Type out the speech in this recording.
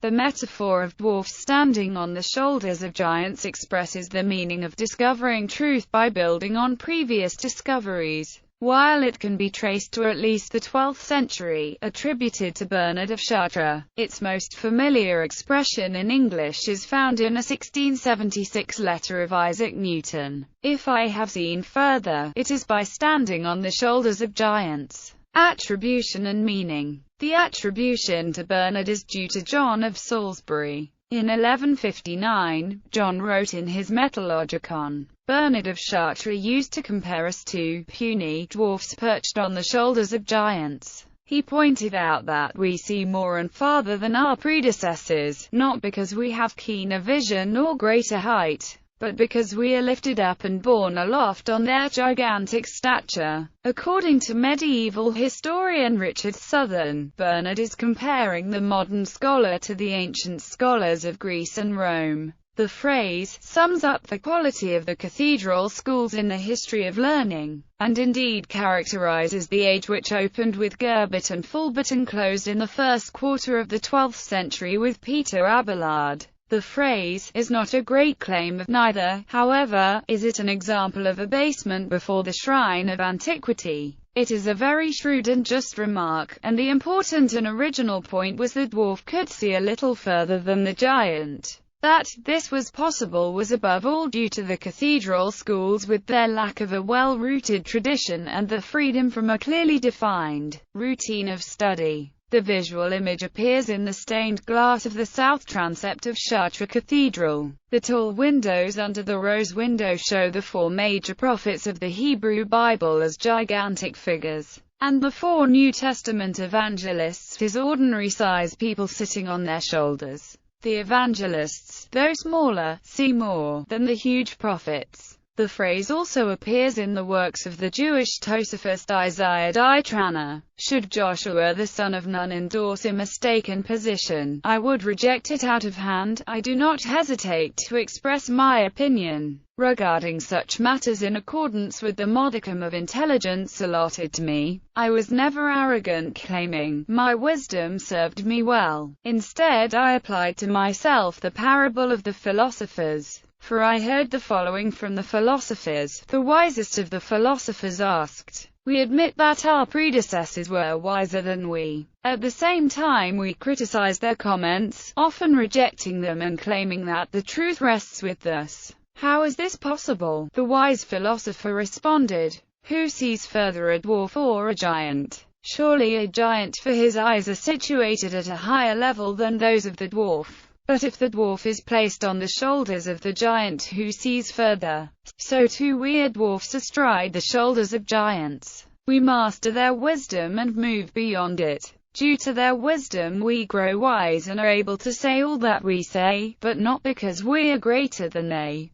The metaphor of dwarfs standing on the shoulders of giants expresses the meaning of discovering truth by building on previous discoveries. While it can be traced to at least the 12th century, attributed to Bernard of Chartres, its most familiar expression in English is found in a 1676 letter of Isaac Newton. If I have seen further, it is by standing on the shoulders of giants. Attribution and meaning. The attribution to Bernard is due to John of Salisbury. In 1159, John wrote in his Metallogicon, Bernard of Chartres used to compare us to puny dwarfs perched on the shoulders of giants. He pointed out that we see more and farther than our predecessors, not because we have keener vision or greater height, but because we are lifted up and borne aloft on their gigantic stature. According to medieval historian Richard Southern, Bernard is comparing the modern scholar to the ancient scholars of Greece and Rome. The phrase sums up the quality of the cathedral schools in the history of learning, and indeed characterizes the age which opened with Gerbert and Fulbert and closed in the first quarter of the 12th century with Peter Abelard. The phrase is not a great claim of neither, however, is it an example of abasement before the shrine of antiquity. It is a very shrewd and just remark, and the important and original point was the dwarf could see a little further than the giant. That this was possible was above all due to the cathedral schools with their lack of a well-rooted tradition and the freedom from a clearly defined routine of study. The visual image appears in the stained glass of the south transept of Chartres Cathedral. The tall windows under the rose window show the four major prophets of the Hebrew Bible as gigantic figures, and the four New Testament evangelists as ordinary-sized people sitting on their shoulders. The evangelists, though smaller, see more than the huge prophets. The phrase also appears in the works of the Jewish Tosaphist Isaiah di Trana. Should Joshua the son of Nun endorse a mistaken position, I would reject it out of hand. I do not hesitate to express my opinion regarding such matters in accordance with the modicum of intelligence allotted to me. I was never arrogant, claiming my wisdom served me well. Instead, I applied to myself the parable of the philosophers. For I heard the following from the philosophers. The wisest of the philosophers asked, "We admit that our predecessors were wiser than we. At the same time we criticize their comments, often rejecting them and claiming that the truth rests with us. How is this possible?" The wise philosopher responded, "Who sees further, a dwarf or a giant? Surely a giant, for his eyes are situated at a higher level than those of the dwarf. But if the dwarf is placed on the shoulders of the giant who sees further, so too we are dwarfs astride the shoulders of giants. We master their wisdom and move beyond it. Due to their wisdom we grow wise and are able to say all that we say, but not because we are greater than they,